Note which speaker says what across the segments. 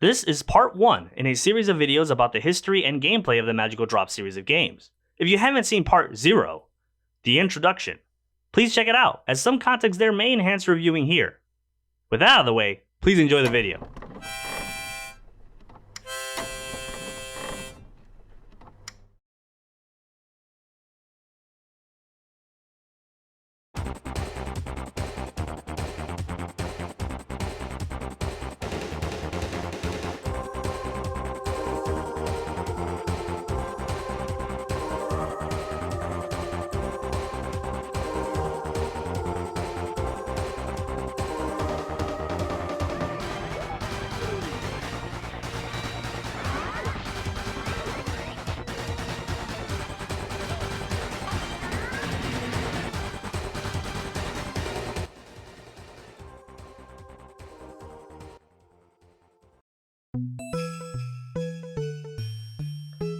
Speaker 1: This is part 1 in a series of videos about the history and gameplay of the Magical Drop series of games. If you haven't seen part 0, the introduction, please check it out, as some context there may enhance reviewing here. With that out of the way, please enjoy the video.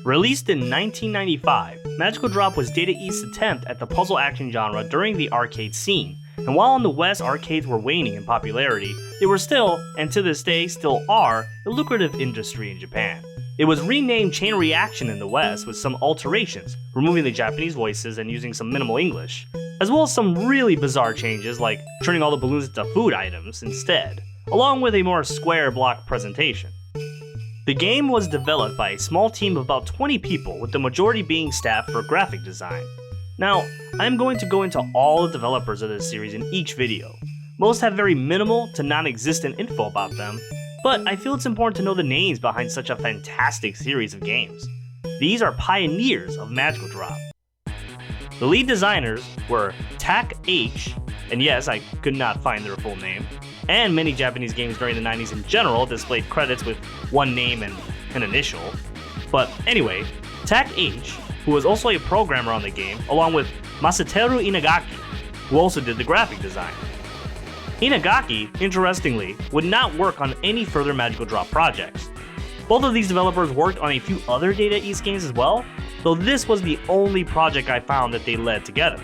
Speaker 1: Released in 1995, Magical Drop was Data East's attempt at the puzzle action genre during the arcade scene, and while in the West arcades were waning in popularity, they were still, and to this day still are, a lucrative industry in Japan. It was renamed Chain Reaction in the West with some alterations, removing the Japanese voices and using some minimal English, as well as some really bizarre changes like turning all the balloons into food items instead, along with a more square block presentation. The game was developed by a small team of about 20 people, with the majority being staff for graphic design. Now, I'm going to go into all the developers of this series in each video. Most have very minimal to non-existent info about them, but I feel it's important to know the names behind such a fantastic series of games. These are pioneers of Magical Drop. The lead designers were Tak H, and yes, I could not find their full name, and many Japanese games during the 90s in general displayed credits with one name and an initial. But anyway, Tak H, who was also a programmer on the game, along with Masateru Inagaki, who also did the graphic design. Inagaki, interestingly, would not work on any further Magical Drop projects. Both of these developers worked on a few other Data East games as well, though this was the only project I found that they led together.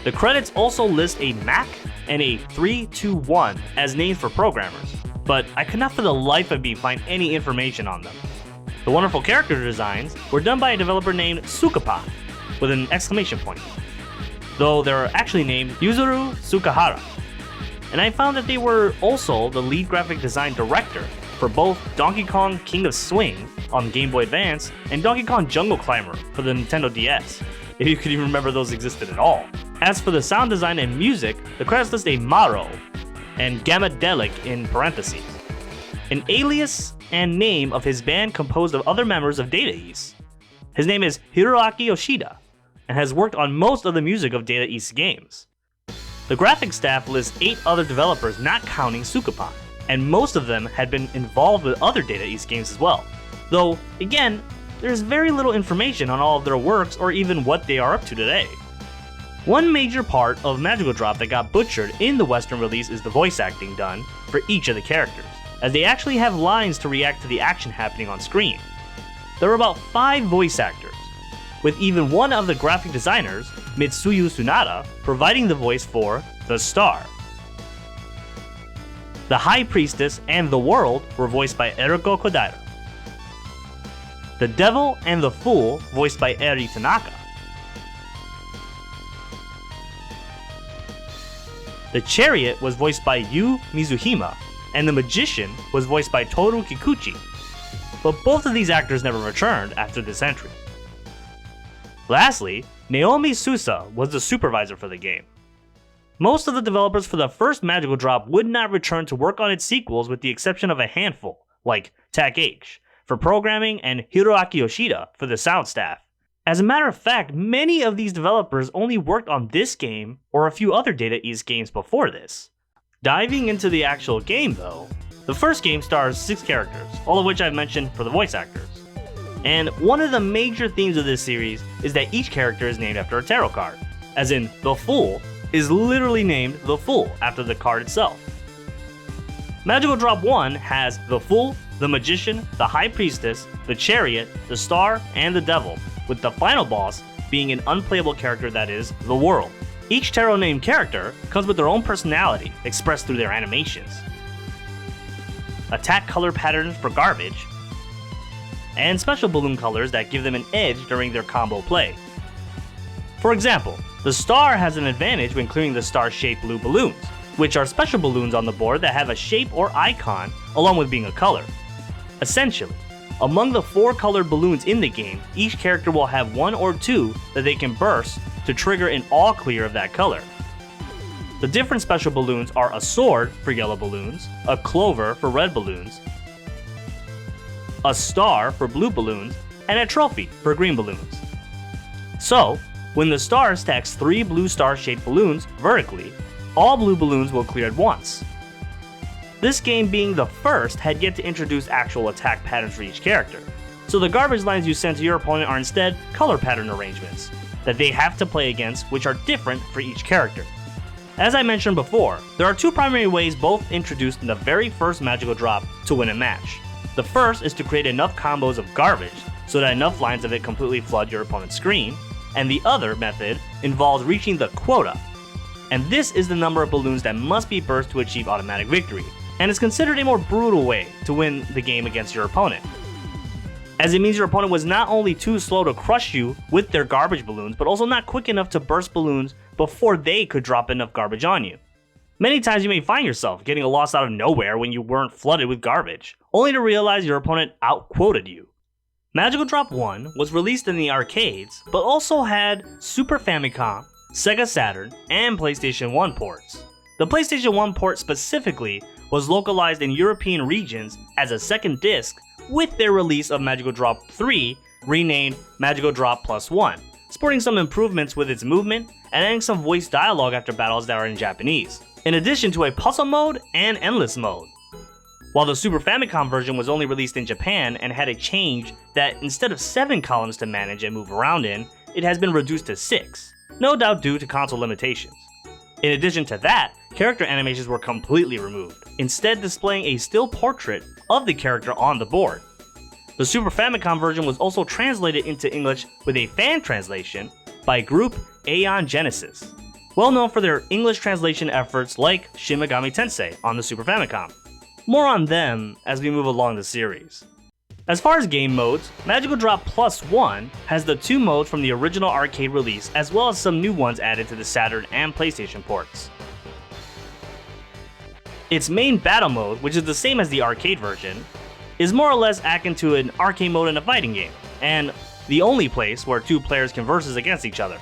Speaker 1: The credits also list a Mac and a 321 as names for programmers, but I could not for the life of me find any information on them. The wonderful character designs were done by a developer named Sukapa, with an exclamation point, though they're actually named Yuzuru Sukahara. And I found that they were also the lead graphic design director for both Donkey Kong King of Swing on Game Boy Advance and Donkey Kong Jungle Climber for the Nintendo DS, if you could even remember those existed at all. As for the sound design and music, the credits list a Maro and Gamadelic in parentheses, an alias and name of his band composed of other members of Data East. His name is Hiroaki Yoshida and has worked on most of the music of Data East games. The graphic staff lists 8 other developers not counting Sukapa, and most of them had been involved with other Data East games as well, though again, there's very little information on all of their works or even what they are up to today. One major part of Magical Drop that got butchered in the Western release is the voice acting done for each of the characters, as they actually have lines to react to the action happening on screen. There are about 5 voice actors, with even one of the graphic designers, Mitsuyu Tsunada, providing the voice for the Star. The High Priestess and the World were voiced by Eriko Kodaira. The Devil and the Fool voiced by Eri Tanaka. The Chariot was voiced by Yu Mizuhima, and the Magician was voiced by Toru Kikuchi, but both of these actors never returned after this entry. Lastly, Naomi Susa was the supervisor for the game. Most of the developers for the first Magical Drop would not return to work on its sequels with the exception of a handful, like Tak H, for programming and Hiroaki Yoshida for the sound staff. As a matter of fact, many of these developers only worked on this game or a few other Data East games before this. Diving into the actual game though, the first game stars 6 characters, all of which I've mentioned for the voice actors. And one of the major themes of this series is that each character is named after a tarot card, as in the Fool is literally named the Fool after the card itself. Magical Drop 1 has the Fool, the Magician, the High Priestess, the Chariot, the Star, and the Devil, with the final boss being an unplayable character that is the World. Each tarot named character comes with their own personality expressed through their animations. attack color patterns for garbage, and special balloon colors that give them an edge during their combo play. For example, the star has an advantage when clearing the star-shaped blue balloons, which are special balloons on the board that have a shape or icon along with being a color. Essentially, among the 4 colored balloons in the game, each character will have 1 or 2 that they can burst to trigger an all clear of that color. The different special balloons are a sword for yellow balloons, a clover for red balloons, a star for blue balloons, and a trophy for green balloons. So, when the star stacks 3 blue star-shaped balloons vertically, all blue balloons will clear at once. This game, being the first, had yet to introduce actual attack patterns for each character, so the garbage lines you send to your opponent are instead color pattern arrangements that they have to play against, which are different for each character. As I mentioned before, there are 2 primary ways both introduced in the very first magical drop to win a match. The first is to create enough combos of garbage so that enough lines of it completely flood your opponent's screen, and the other method involves reaching the quota, and this is the number of balloons that must be burst to achieve automatic victory, and is considered a more brutal way to win the game against your opponent, as it means your opponent was not only too slow to crush you with their garbage balloons, but also not quick enough to burst balloons before they could drop enough garbage on you. Many times you may find yourself getting a loss out of nowhere when you weren't flooded with garbage, only to realize your opponent outquoted you. Magical Drop 1 was released in the arcades, but also had Super Famicom, Sega Saturn, and PlayStation 1 ports. The PlayStation 1 port specifically was localized in European regions as a second disc with their release of Magical Drop 3, renamed Magical Drop Plus 1, sporting some improvements with its movement and adding some voice dialogue after battles that are in Japanese, in addition to a puzzle mode and endless mode. While the Super Famicom version was only released in Japan and had a change that instead of 7 columns to manage and move around in, it has been reduced to 6, no doubt due to console limitations. In addition to that, character animations were completely removed, instead displaying a still portrait of the character on the board. The Super Famicom version was also translated into English with a fan translation by group Aeon Genesis, well known for their English translation efforts like Shin Megami Tensei on the Super Famicom. More on them as we move along the series. As far as game modes, Magical Drop Plus 1 has the 2 modes from the original arcade release as well as some new ones added to the Saturn and PlayStation ports. Its main battle mode, which is the same as the arcade version, is more or less akin to an arcade mode in a fighting game, and the only place where 2 players can versus against each other.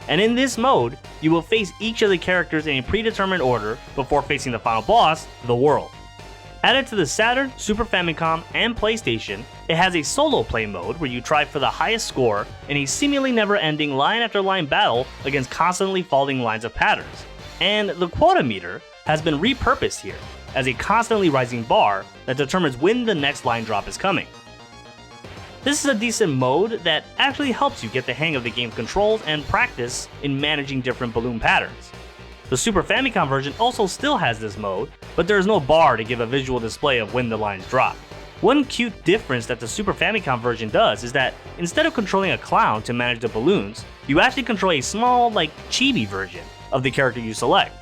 Speaker 1: And in this mode, you will face each of the characters in a predetermined order before facing the final boss, the world. Added to the Saturn, Super Famicom, and PlayStation, it has a solo play mode where you try for the highest score in a seemingly never-ending line after line battle against constantly falling lines of patterns. And the quota meter has been repurposed here as a constantly rising bar that determines when the next line drop is coming. This is a decent mode that actually helps you get the hang of the game's controls and practice in managing different balloon patterns. The Super Famicom version also still has this mode, but there is no bar to give a visual display of when the lines drop. One cute difference that the Super Famicom version does is that instead of controlling a clown to manage the balloons, you actually control a small, chibi version of the character you select,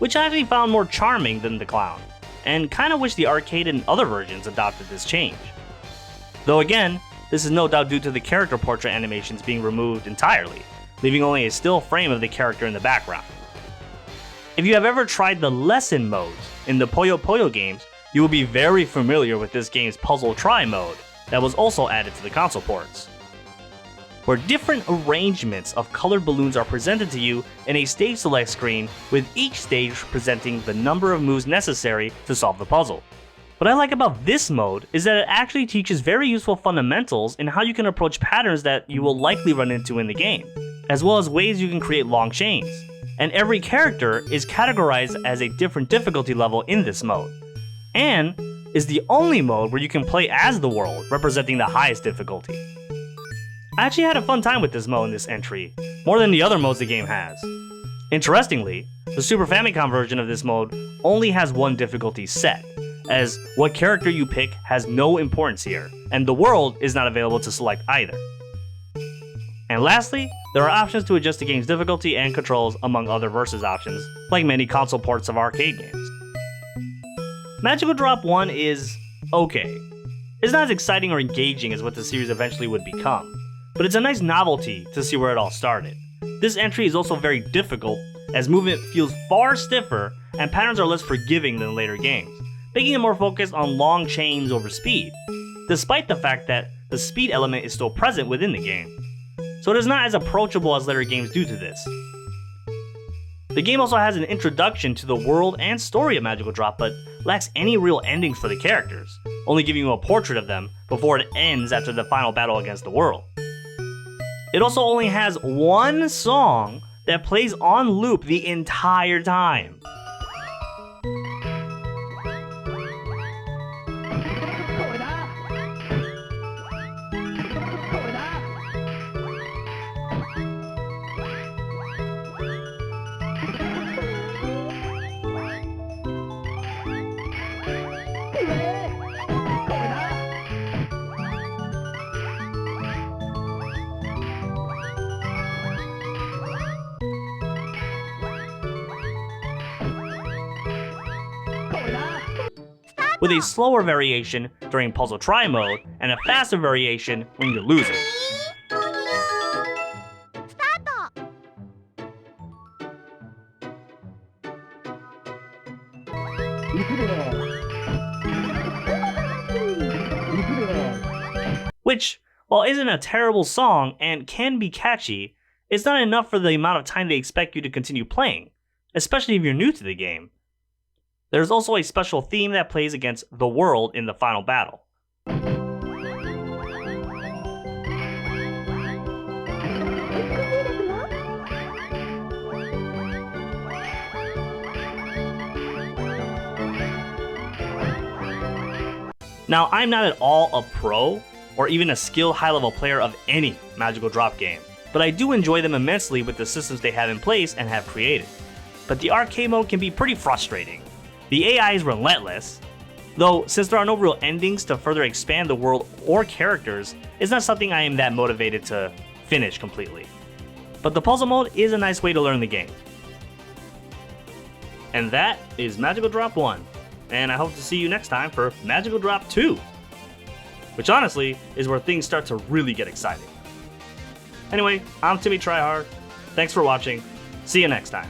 Speaker 1: which I actually found more charming than the clown, and kinda wish the arcade and other versions adopted this change. Though again, this is no doubt due to the character portrait animations being removed entirely, leaving only a still frame of the character in the background. If you have ever tried the lesson modes in the Puyo Puyo games, you will be very familiar with this game's puzzle try mode that was also added to the console ports, where different arrangements of colored balloons are presented to you in a stage select screen, with each stage presenting the number of moves necessary to solve the puzzle. What I like about this mode is that it actually teaches very useful fundamentals in how you can approach patterns that you will likely run into in the game, as well as ways you can create long chains. And every character is categorized as a different difficulty level in this mode, and is the only mode where you can play as the world, representing the highest difficulty. I actually had a fun time with this mode in this entry, more than the other modes the game has. Interestingly, the Super Famicom version of this mode only has one difficulty set, as what character you pick has no importance here, and the world is not available to select either. And lastly, there are options to adjust the game's difficulty and controls among other versus options, like many console ports of arcade games. Magical Drop 1 is okay. It's not as exciting or engaging as what the series eventually would become, but it's a nice novelty to see where it all started. This entry is also very difficult, as movement feels far stiffer and patterns are less forgiving than later games, making it more focused on long chains over speed, despite the fact that the speed element is still present within the game. So it is not as approachable as later games due to this. The game also has an introduction to the world and story of Magical Drop, but lacks any real endings for the characters, only giving you a portrait of them before it ends after the final battle against the world. It also only has one song that plays on loop the entire time. With a slower variation during Puzzle Try mode, and a faster variation when you're losing. Which, while isn't a terrible song and can be catchy, it's not enough for the amount of time they expect you to continue playing, especially if you're new to the game. There's also a special theme that plays against the world in the final battle. Now, I'm not at all a pro, or even a skilled high-level player of any Magical Drop game, but I do enjoy them immensely with the systems they have in place and have created. But the arcade mode can be pretty frustrating. The AI is relentless, though since there are no real endings to further expand the world or characters, it's not something I am that motivated to finish completely. But the puzzle mode is a nice way to learn the game. And that is Magical Drop 1, and I hope to see you next time for Magical Drop 2, which honestly is where things start to really get exciting. Anyway, I'm Timmy Tryhard, thanks for watching, see you next time.